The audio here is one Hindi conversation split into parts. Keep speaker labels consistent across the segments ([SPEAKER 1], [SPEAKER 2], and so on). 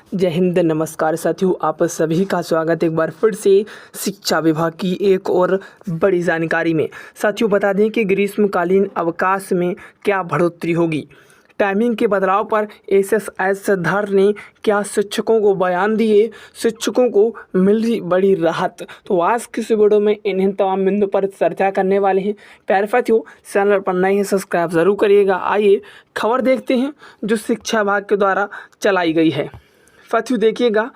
[SPEAKER 1] जय हिंद, नमस्कार साथियों, आप सभी का स्वागत एक बार फिर से शिक्षा विभाग की एक और बड़ी जानकारी में। साथियों बता दें कि ग्रीष्मकालीन अवकाश में क्या बढ़ोतरी होगी। टाइमिंग के बदलाव पर एसएस सिद्धार्थ ने क्या शिक्षकों को बयान दिए, शिक्षकों को मिल रही बड़ी राहत। तो आज की इस वीडियो में इन्हीं तमाम बिंदु पर चर्चा करने वाले हैं। प्यारे साथियों, चैनल पर नए हैं सब्सक्राइब जरूर करिएगा। आइए खबर देखते हैं जो शिक्षा विभाग के द्वारा चलाई गई है। साथियों देखिएगा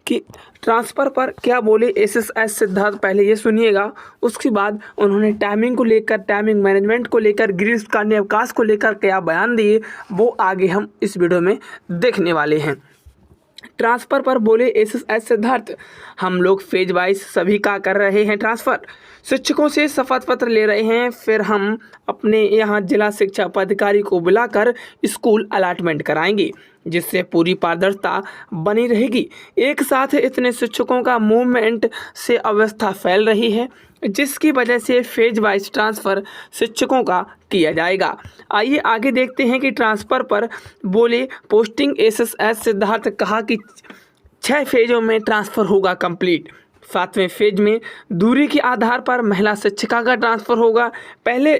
[SPEAKER 1] कि ट्रांसफ़र पर क्या बोले एसएस सिद्धार्थ, पहले ये सुनिएगा। उसके बाद उन्होंने टाइमिंग को लेकर, टाइमिंग मैनेजमेंट को लेकर, ग्रीष्मकालीन अवकाश को लेकर क्या बयान दिए, वो आगे हम इस वीडियो में देखने वाले हैं। ट्रांसफ़र पर बोले एसएस सिद्धार्थ, हम लोग फेज वाइज सभी का कर रहे हैं ट्रांसफ़र, शिक्षकों से शपथ पत्र ले रहे हैं, फिर हम अपने यहाँ जिला शिक्षा पदाधिकारी को बुलाकर स्कूल अलॉटमेंट कराएंगे, जिससे पूरी पारदर्शिता बनी रहेगी। एक साथ इतने शिक्षकों का मूवमेंट से अव्यवस्था फैल रही है, जिसकी वजह से फेज वाइज ट्रांसफ़र शिक्षकों का किया जाएगा। आइए आगे देखते हैं कि ट्रांसफ़र पर बोले पोस्टिंग एसएस सिद्धार्थ, कहा कि 6 फेजों में ट्रांसफ़र होगा कंप्लीट। 7वें फेज में दूरी के आधार पर महिला शिक्षिका का ट्रांसफ़र होगा। पहले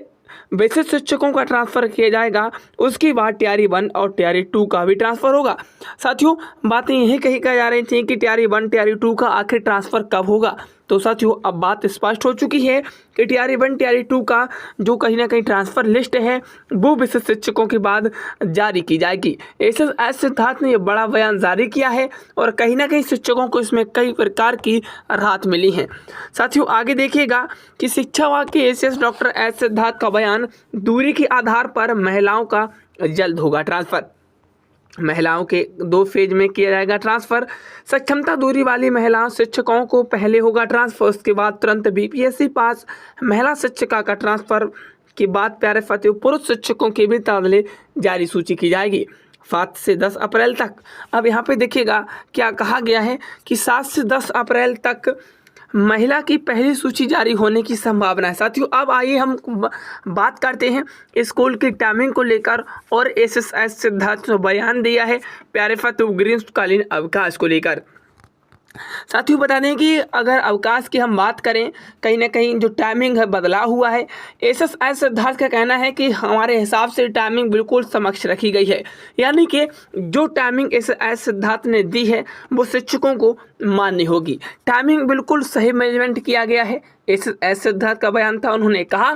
[SPEAKER 1] बेसिक शिक्षकों का ट्रांसफ़र किया जाएगा, उसके बाद टीआरई 1 और टीआरई 2 का भी ट्रांसफ़र होगा। साथियों बातें यही कही जा रही थी कि टीआरई 1 टीआरई 2 का आखिर ट्रांसफ़र कब होगा। तो साथियों अब बात स्पष्ट हो चुकी है कि टीआरई 1 टीआरई 2 का जो कहीं ना कहीं ट्रांसफ़र लिस्ट है वो बेसिक शिक्षकों के बाद जारी की जाएगी। एसएस सिद्धार्थ ने यह बड़ा बयान जारी किया है और कहीं ना कहीं शिक्षकों को इसमें कई प्रकार की राहत मिली है। साथियों आगे देखिएगा कि शिक्षा विभाग के एसएस डॉक्टर एस सिद्धार्थ का बयान, दूरी के आधार पर महिलाओं का जल्द होगा ट्रांसफ़र। महिलाओं के 2 फेज में किया जाएगा ट्रांसफ़र। सक्षमता दूरी वाली महिला शिक्षकों को पहले होगा ट्रांसफ़र, उसके बाद तुरंत बीपीएससी पास महिला शिक्षिका का ट्रांसफ़र के बाद प्यारे साथियों पुरुष शिक्षकों के भी तबादले जारी सूची की जाएगी 7 से 10 अप्रैल तक। अब यहाँ पे देखिएगा क्या कहा गया है कि 7 से 10 अप्रैल तक महिला की पहली सूची जारी होने की संभावना है। साथियों अब आइए हम बात करते हैं स्कूल की टाइमिंग को लेकर और एसएस सिद्धार्थ ने बयान दिया है प्यारे साथियों ग्रीष्मकालीन अवकाश को लेकर। साथियों बता दें कि अगर अवकाश की हम बात करें, कहीं ना कहीं जो टाइमिंग है बदला हुआ है। एसएस सिद्धार्थ का कहना है कि हमारे हिसाब से टाइमिंग बिल्कुल समक्ष रखी गई है, यानी कि जो टाइमिंग एसएस सिद्धार्थ ने दी है वो शिक्षकों को मान्य होगी। टाइमिंग बिल्कुल सही मैनेजमेंट किया गया है। एसएस सिद्धार्थ का बयान था, उन्होंने कहा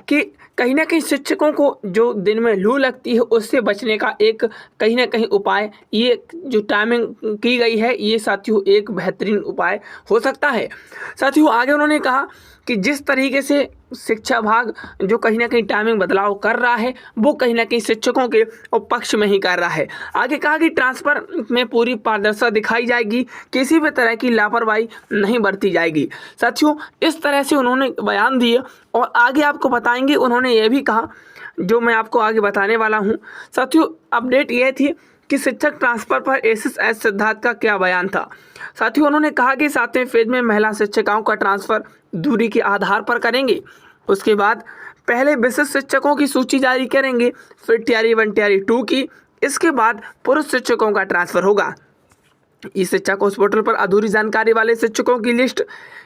[SPEAKER 1] कि कहीं ना कहीं शिक्षकों को जो दिन में लू लगती है उससे बचने का एक कहीं ना कहीं उपाय, ये जो टाइमिंग की गई है ये साथियों एक बेहतरीन उपाय हो सकता है। साथियों आगे उन्होंने कहा कि जिस तरीके से शिक्षा विभाग जो कहीं ना कहीं टाइमिंग बदलाव कर रहा है वो कहीं ना कहीं शिक्षकों के पक्ष में ही कर रहा है। आगे कहा कि ट्रांसफ़र में पूरी पारदर्शिता दिखाई जाएगी, किसी भी तरह की लापरवाही नहीं बरती जाएगी। साथियों इस तरह से उन्होंने बयान दिए और आगे आपको बताएंगे। उन्होंने ये भी कहा जो मैं आपको आगे बताने वाला हूँ। साथियों अपडेट ये थी कि शिक्षक ट्रांसफ़र पर एसएस सिद्धार्थ का क्या बयान था। साथियों उन्होंने कहा कि 7वें फेज में महिला शिक्षिकाओं का ट्रांसफ़र दूरी के आधार पर करेंगे, उसके बाद पहले बेसिक शिक्षकों की सूची जारी करेंगे, फिर टीआरई 1 टीआरई 2 की, इसके बाद पुरुष शिक्षकों का ट्रांसफ़र होगा। इस शिक्षा कोष पोर्टल पर अधूरी जानकारी वाले शिक्षकों की लिस्ट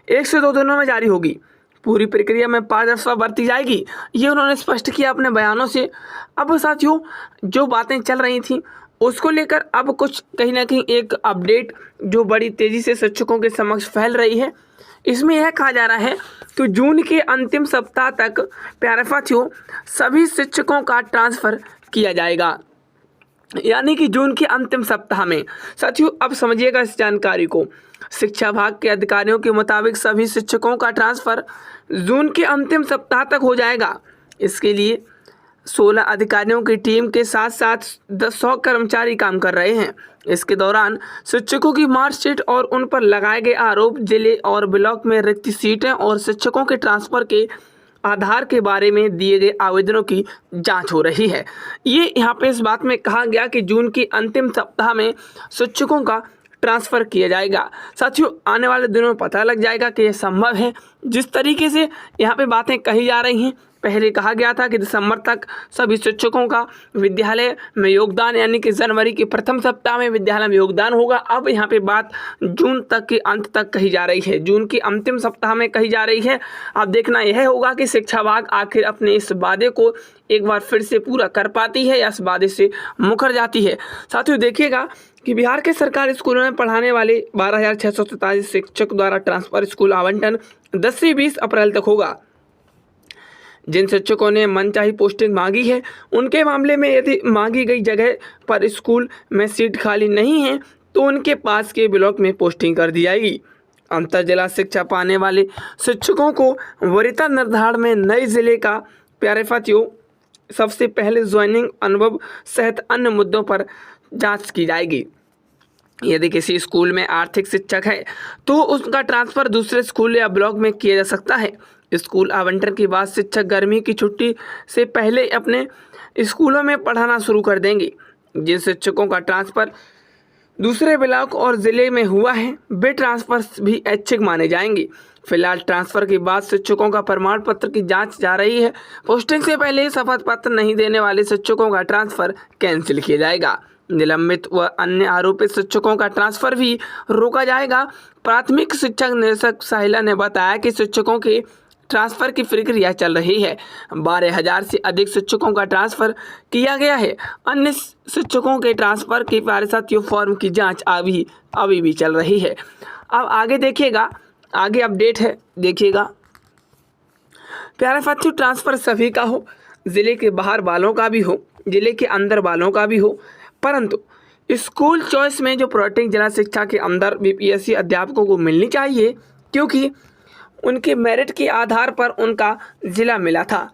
[SPEAKER 1] 1 से 2 दिनों में जारी होगी। पूरी प्रक्रिया में पारदर्शिता बरती जाएगी, ये उन्होंने स्पष्ट किया अपने बयानों से। अब साथियों जो बातें चल रही थी उसको लेकर अब कुछ कहीं ना कहीं एक अपडेट जो बड़ी तेज़ी से शिक्षकों के समक्ष फैल रही है। इसमें यह कहा जा रहा है कि जून के अंतिम सप्ताह तक प्यारे साथियों सभी शिक्षकों का ट्रांसफ़र किया जाएगा, यानी कि जून के अंतिम सप्ताह में। साथियों अब समझिएगा इस जानकारी को। शिक्षा विभाग के अधिकारियों के मुताबिक सभी शिक्षकों का ट्रांसफ़र जून के अंतिम सप्ताह तक हो जाएगा। इसके लिए 16 अधिकारियों की टीम के साथ साथ 100 कर्मचारी काम कर रहे हैं। इसके दौरान शिक्षकों की मार्कशीट और उन पर लगाए गए आरोप, जिले और ब्लॉक में रिक्त सीटें और शिक्षकों के ट्रांसफ़र के आधार के बारे में दिए गए आवेदनों की जांच हो रही है। ये यहाँ पे इस बात में कहा गया कि जून के अंतिम सप्ताह में शिक्षकों का ट्रांसफ़र किया जाएगा। साथियों आने वाले दिनों में पता लग जाएगा कि यह संभव है जिस तरीके से यहाँ पे बातें कही जा रही हैं, पहले कहा गया था कि दिसंबर तक सभी शिक्षकों का विद्यालय में योगदान, यानी कि जनवरी के प्रथम सप्ताह में विद्यालय में योगदान होगा। अब यहाँ पे बात जून तक के अंत तक कही जा रही है, जून के अंतिम सप्ताह में कही जा रही है। अब देखना यह होगा कि शिक्षा विभाग आखिर अपने इस वादे को एक बार फिर से पूरा कर पाती है या इस वादे से मुकर जाती है। साथियों देखिएगा कि बिहार के सरकारी स्कूलों में पढ़ाने वाले 12,647 शिक्षक द्वारा ट्रांसफर स्कूल आवंटन 10 से 20 अप्रैल तक होगा। जिन शिक्षकों ने मनचाही पोस्टिंग मांगी है, उनके मामले में यदि मांगी गई जगह पर स्कूल में सीट खाली नहीं है तो उनके पास के ब्लॉक में पोस्टिंग कर दी जाएगी। अंतर जिला शिक्षा पाने वाले शिक्षकों को वरीयता निर्धारण में नए जिले का प्यारे साथियों सबसे पहले ज्वाइनिंग अनुभव सहित अन्य मुद्दों पर जांच की जाएगी। यदि किसी स्कूल में आर्थिक शिक्षक है तो उसका ट्रांसफ़र दूसरे स्कूल या ब्लॉक में किया जा सकता है। स्कूल आवंटन के बाद शिक्षक गर्मी की छुट्टी से पहले अपने स्कूलों में पढ़ाना शुरू कर देंगे। जिन शिक्षकों का ट्रांसफ़र दूसरे ब्लॉक और ज़िले में हुआ है वे ट्रांसफ़र भी ऐच्छिक माने जाएंगे। फिलहाल ट्रांसफ़र के बाद शिक्षकों का प्रमाण पत्र की जांच जा रही है। पोस्टिंग से पहले शपथ पत्र नहीं देने वाले शिक्षकों का ट्रांसफ़र कैंसिल किया जाएगा। निलंबित व अन्य आरोपित शिक्षकों का ट्रांसफ़र भी रोका जाएगा। प्राथमिक शिक्षक निदेशक साहिला ने बताया कि शिक्षकों के ट्रांसफ़र की प्रक्रिया चल रही है। 12,000 से अधिक शिक्षकों का ट्रांसफ़र किया गया है। अन्य शिक्षकों के ट्रांसफ़र के साथियों फॉर्म की जांच अभी भी चल रही है। अब आगे देखिएगा, आगे अपडेट है, देखिएगा प्यारे साथियों, ट्रांसफ़र सभी का हो, ज़िले के बाहर वालों का भी हो, ज़िले के अंदर वालों का भी हो, परंतु स्कूल चॉइस में जो प्रोटीन जिला शिक्षा के अंदर बीपीएससी अध्यापकों को मिलनी चाहिए, क्योंकि उनके मेरिट के आधार पर उनका ज़िला मिला था।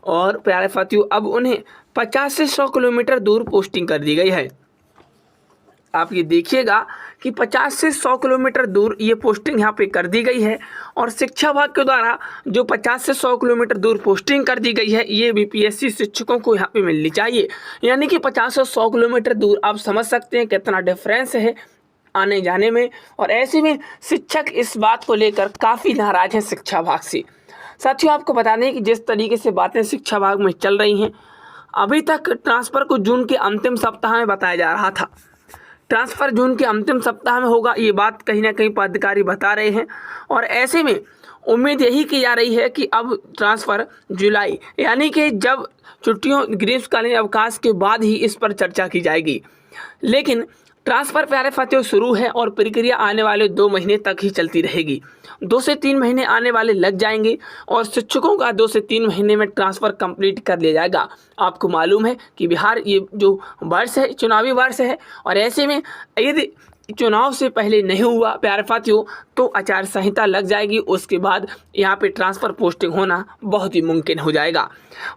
[SPEAKER 1] और प्यारे साथियों अब उन्हें 50 से 100 किलोमीटर दूर पोस्टिंग कर दी गई है। आप ये देखिएगा कि 50 से 100 किलोमीटर दूर ये पोस्टिंग यहाँ पे कर दी गई है। और शिक्षा विभाग के द्वारा जो 50 से 100 किलोमीटर दूर पोस्टिंग कर दी गई है, ये बीपीएससी शिक्षकों को यहाँ पे मिलनी चाहिए। यानी कि 50 से 100 किलोमीटर दूर, आप समझ सकते हैं कितना डिफरेंस है आने जाने में। और ऐसे में शिक्षक इस बात को लेकर काफ़ी नाराज हैं शिक्षा विभाग से। साथियों आपको बता दें कि जिस तरीके से बातें शिक्षा विभाग में चल रही हैं, अभी तक ट्रांसफ़र को जून के अंतिम सप्ताह में बताया जा रहा था। ट्रांसफ़र जून के अंतिम सप्ताह में होगा, ये बात कहीं ना कहीं पदाधिकारी बता रहे हैं। और ऐसे में उम्मीद यही की जा रही है कि अब ट्रांसफ़र जुलाई, यानी कि जब छुट्टियों ग्रीष्मकालीन अवकाश के बाद ही इस पर चर्चा की जाएगी। लेकिन ट्रांसफ़र प्यारे साथियों शुरू है और प्रक्रिया आने वाले 2 महीने तक ही चलती रहेगी। 2 से 3 महीने आने वाले लग जाएंगे और शिक्षकों का 2 से 3 महीने में ट्रांसफ़र कंप्लीट कर लिया जाएगा। आपको मालूम है कि बिहार ये जो वर्ष है चुनावी वर्ष है, और ऐसे में यदि चुनाव से पहले नहीं हुआ प्यारे साथियों तो आचार संहिता लग जाएगी। उसके बाद यहाँ पे ट्रांसफ़र पोस्टिंग होना बहुत ही मुमकिन हो जाएगा।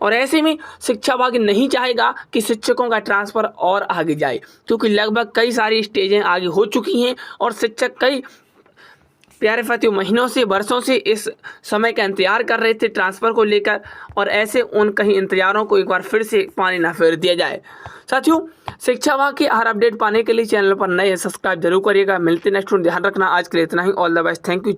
[SPEAKER 1] और ऐसे में शिक्षा विभाग नहीं चाहेगा कि शिक्षकों का ट्रांसफ़र और आगे जाए, क्योंकि लगभग कई सारी स्टेजें आगे हो चुकी हैं और शिक्षक कई प्यारे साथियों महीनों से वर्षों से इस समय का इंतजार कर रहे थे ट्रांसफ़र को लेकर। और ऐसे उन कहीं इंतजारों को एक बार फिर से पानी ना फेर दिया जाए। साथियों शिक्षा विभाग की हर अपडेट पाने के लिए चैनल पर नए सब्सक्राइब जरूर करिएगा। मिलते नेक्स्ट, ध्यान रखना। आज के लिए इतना ही। All the best, thank you.